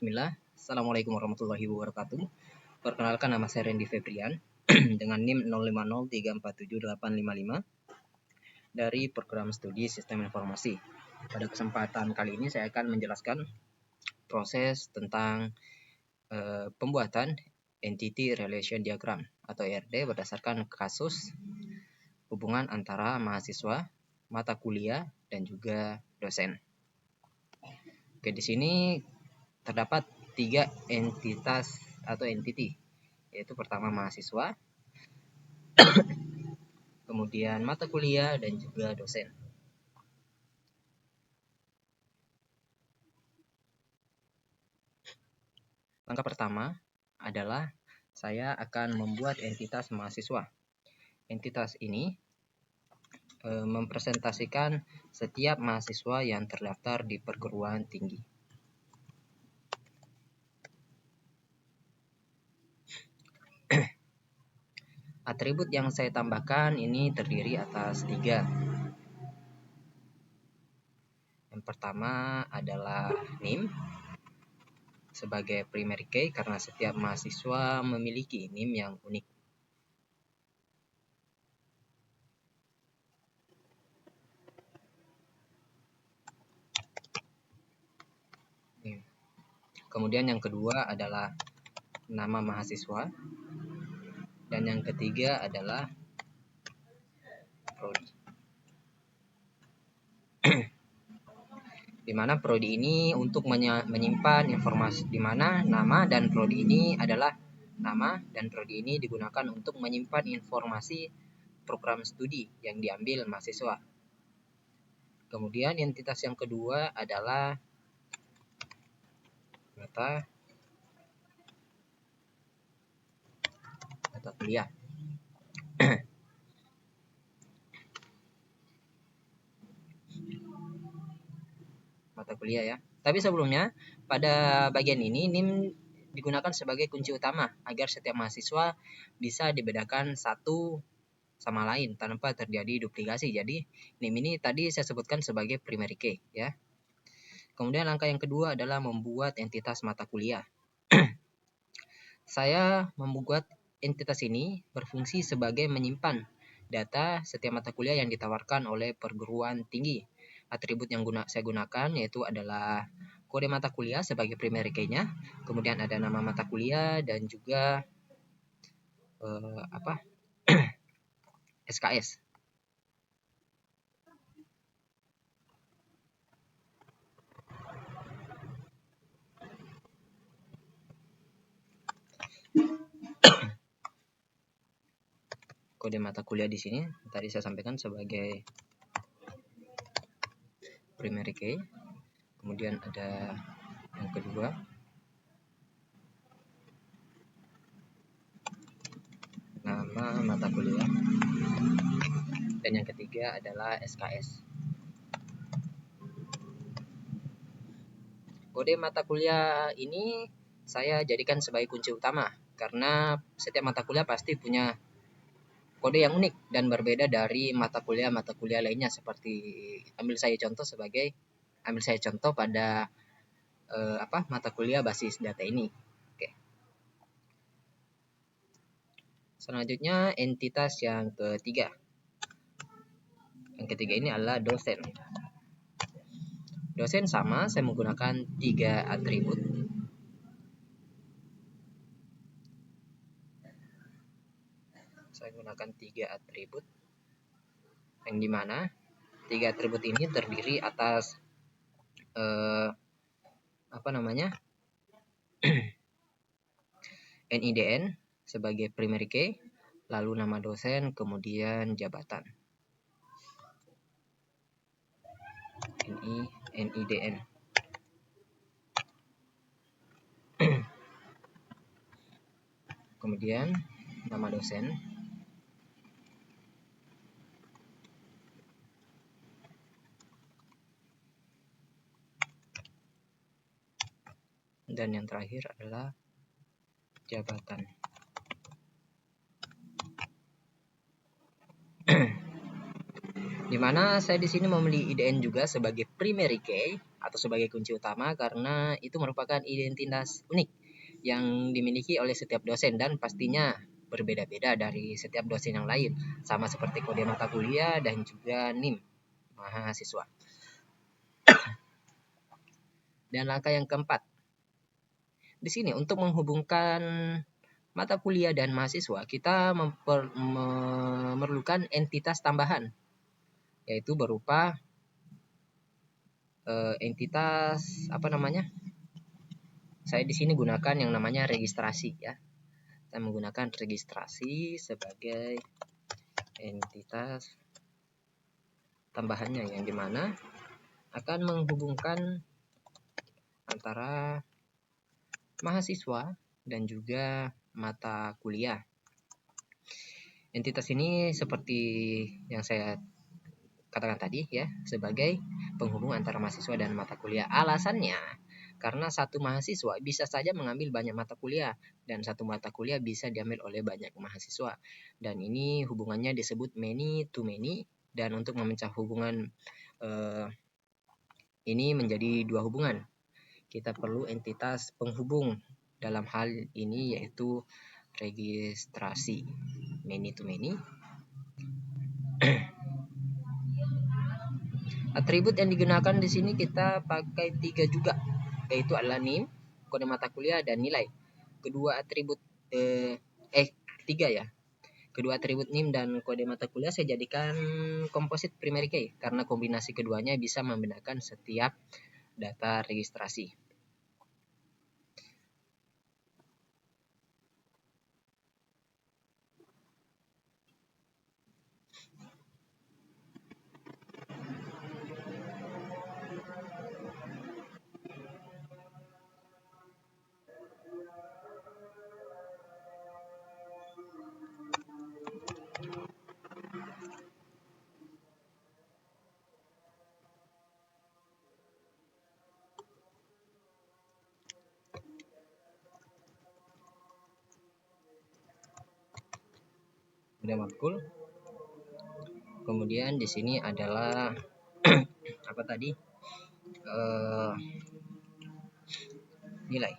Bismillah. Assalamualaikum warahmatullahi wabarakatuh. Perkenalkan, nama saya Randy Febrian dengan NIM 0503478855 dari program studi Sistem Informasi. Pada kesempatan kali ini saya akan menjelaskan proses tentang pembuatan Entity Relation Diagram atau ERD berdasarkan kasus hubungan antara mahasiswa, mata kuliah, dan juga dosen. Oke, di sini terdapat 3 entitas atau entity, yaitu pertama mahasiswa, kemudian mata kuliah, dan juga dosen. Langkah pertama adalah saya akan membuat entitas mahasiswa. Entitas ini mempresentasikan setiap mahasiswa yang terdaftar di perguruan tinggi. Atribut yang saya tambahkan ini terdiri atas 3. Yang pertama adalah NIM sebagai primary key karena setiap mahasiswa memiliki NIM yang unik. Kemudian yang kedua adalah nama mahasiswa, dan yang ketiga adalah prodi. Di mana prodi ini untuk menyimpan informasi, di mana nama dan prodi ini adalah nama dan prodi ini digunakan untuk menyimpan informasi program studi yang diambil mahasiswa. Kemudian entitas yang kedua adalah mata kuliah. Mata kuliah ya. Tapi sebelumnya pada bagian ini NIM digunakan sebagai kunci utama agar setiap mahasiswa bisa dibedakan satu sama lain tanpa terjadi duplikasi. Jadi NIM ini tadi saya sebutkan sebagai primary key ya. Kemudian langkah yang kedua adalah membuat entitas mata kuliah. Saya membuat entitas ini berfungsi sebagai menyimpan data setiap mata kuliah yang ditawarkan oleh perguruan tinggi. Atribut yang saya gunakan yaitu adalah kode mata kuliah sebagai primary key-nya, kemudian ada nama mata kuliah dan juga SKS. Kode mata kuliah di sini tadi saya sampaikan sebagai primary key. Kemudian ada yang kedua nama mata kuliah, dan yang ketiga adalah SKS. Kode mata kuliah ini saya jadikan sebagai kunci utama karena setiap mata kuliah pasti punya kode yang unik dan berbeda dari mata kuliah lainnya. Seperti ambil saya contoh pada mata kuliah basis data ini. Oke. Selanjutnya entitas yang ketiga. Yang ketiga ini adalah dosen. Dosen sama, saya menggunakan 3 atribut. Saya gunakan 3 atribut yang dimana 3 atribut ini terdiri atas NIDN sebagai primary key, lalu nama dosen, kemudian jabatan. NIDN. Kemudian nama dosen, dan yang terakhir adalah jabatan. Di mana saya di sini memilih IDN juga sebagai primary key atau sebagai kunci utama karena itu merupakan identitas unik yang dimiliki oleh setiap dosen dan pastinya berbeda-beda dari setiap dosen yang lain, sama seperti kode mata kuliah dan juga NIM mahasiswa. Dan langkah yang keempat, di sini untuk menghubungkan mata kuliah dan mahasiswa, kita memerlukan entitas tambahan, yaitu berupa entitas saya di sini gunakan yang namanya registrasi ya. Saya menggunakan registrasi sebagai entitas tambahannya yang dimana akan menghubungkan antara mahasiswa dan juga mata kuliah. Entitas ini seperti yang saya katakan tadi ya, sebagai penghubung antara mahasiswa dan mata kuliah. Alasannya karena satu mahasiswa bisa saja mengambil banyak mata kuliah dan satu mata kuliah bisa diambil oleh banyak mahasiswa. Dan ini hubungannya disebut many to many, dan untuk memecah hubungan ini menjadi dua hubungan, kita perlu entitas penghubung dalam hal ini yaitu registrasi many to many. Atribut yang digunakan di sini kita pakai 3 juga, yaitu adalah NIM, kode mata kuliah, dan nilai. Kedua atribut 3 ya. Kedua atribut NIM dan kode mata kuliah saya jadikan composite primary key karena kombinasi keduanya bisa membedakan setiap data registrasi. Udah makul. Kemudian di sini adalah apa tadi? Nilai.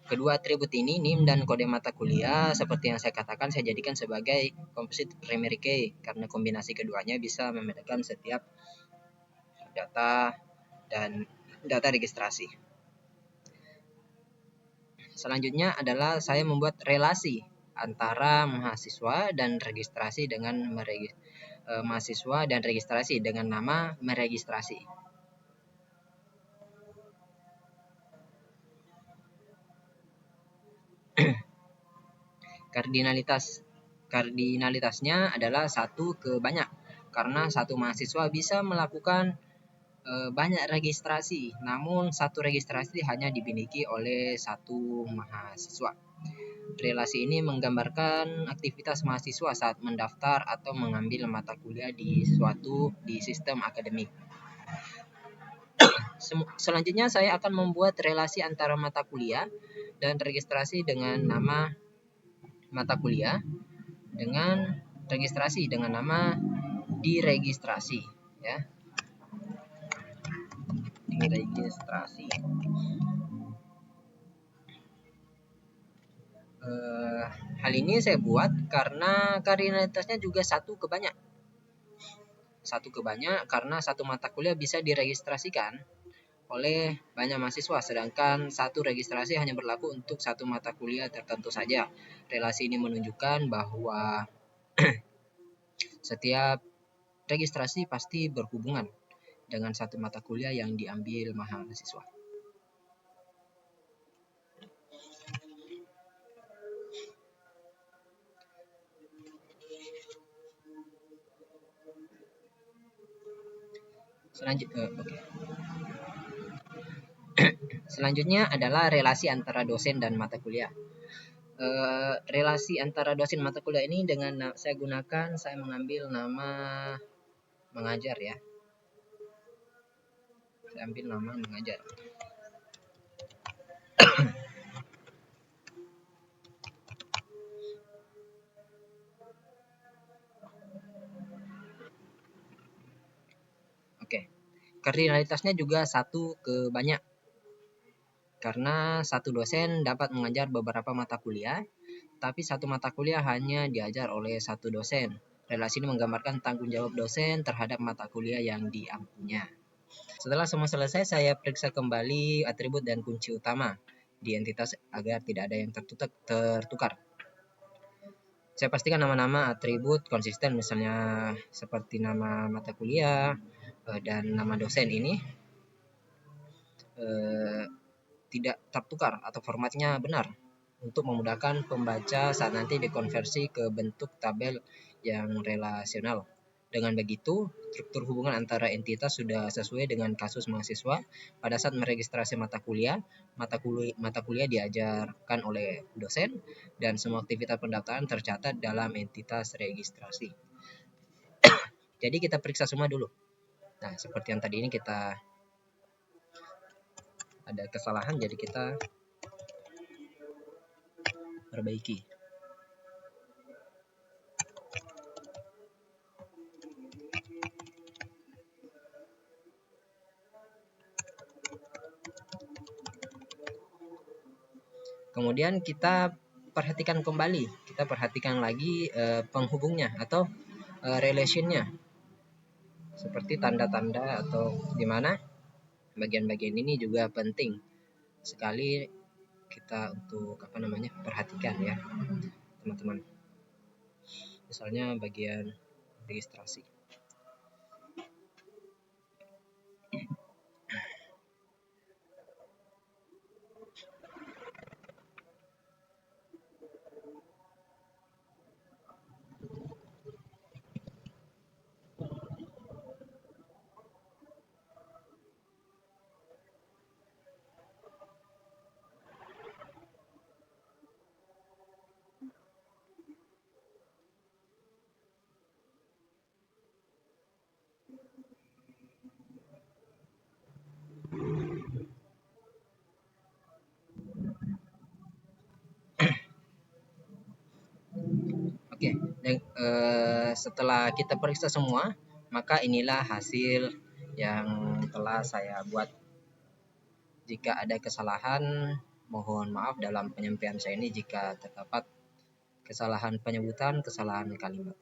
Kedua atribut ini, NIM dan kode mata kuliah, seperti yang saya katakan, saya jadikan sebagai composite primary key karena kombinasi keduanya bisa membedakan setiap data dan data registrasi. Selanjutnya adalah saya membuat relasi antara mahasiswa dan registrasi dengan mahasiswa dan registrasi dengan nama meregistrasi. Kardinalitasnya adalah 1 ke banyak karena satu mahasiswa bisa melakukan banyak registrasi, namun satu registrasi hanya dimiliki oleh satu mahasiswa. Relasi ini menggambarkan aktivitas mahasiswa saat mendaftar atau mengambil mata kuliah di sistem akademik. Selanjutnya saya akan membuat relasi antara mata kuliah dan registrasi dengan nama mata kuliah dengan registrasi dengan nama diregistrasi ya. Diregistrasi. Hal ini saya buat karena kardinalitasnya juga 1 ke banyak. 1 ke banyak karena satu mata kuliah bisa diregistrasikan oleh banyak mahasiswa, sedangkan satu registrasi hanya berlaku untuk satu mata kuliah tertentu saja. Relasi ini menunjukkan bahwa setiap registrasi pasti berhubungan dengan satu mata kuliah yang diambil mahasiswa. Selanjutnya adalah relasi antara dosen dan mata kuliah. Relasi antara dosen mata kuliah ini dengan saya mengambil nama mengajar ya. Saya ambil nama mengajar. Kardinalitasnya juga satu ke banyak, karena satu dosen dapat mengajar beberapa mata kuliah, tapi satu mata kuliah hanya diajar oleh satu dosen. Relasi ini menggambarkan tanggung jawab dosen terhadap mata kuliah yang diampunya. Setelah semua selesai, saya periksa kembali atribut dan kunci utama di entitas agar tidak ada yang tertukar. Saya pastikan nama-nama atribut konsisten, misalnya seperti nama mata kuliah dan nama dosen ini eh, tidak tertukar atau formatnya benar untuk memudahkan pembaca saat nanti dikonversi ke bentuk tabel yang relasional. Dengan begitu, struktur hubungan antara entitas sudah sesuai dengan kasus mahasiswa. Pada saat meregistrasi mata kuliah diajarkan oleh dosen dan semua aktivitas pendaftaran tercatat dalam entitas registrasi. Jadi kita periksa semua dulu. Nah, seperti yang tadi ini kita ada kesalahan, jadi kita perbaiki. Kemudian kita perhatikan kembali, kita perhatikan lagi penghubungnya atau relationnya, seperti tanda-tanda atau di mana bagian-bagian ini juga penting sekali kita untuk perhatikan ya teman-teman. Misalnya bagian registrasi. Oke, dan setelah kita periksa semua, maka inilah hasil yang telah saya buat. Jika ada kesalahan, mohon maaf dalam penyampaian saya ini jika terdapat kesalahan penyebutan, kesalahan kalimat.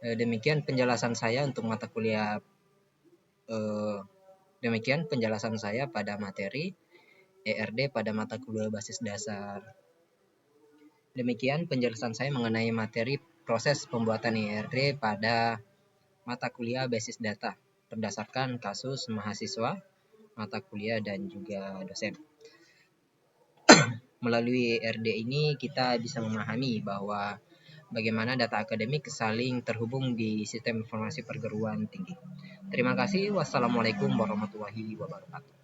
Demikian penjelasan saya untuk mata kuliah. Demikian penjelasan saya pada materi ERD pada mata kuliah basis dasar. Demikian penjelasan saya mengenai materi proses pembuatan ERD pada mata kuliah basis data berdasarkan kasus mahasiswa, mata kuliah, dan juga dosen. Melalui ERD ini kita bisa memahami bahwa bagaimana data akademik saling terhubung di sistem informasi perguruan tinggi. Terima kasih. Wassalamualaikum warahmatullahi wabarakatuh.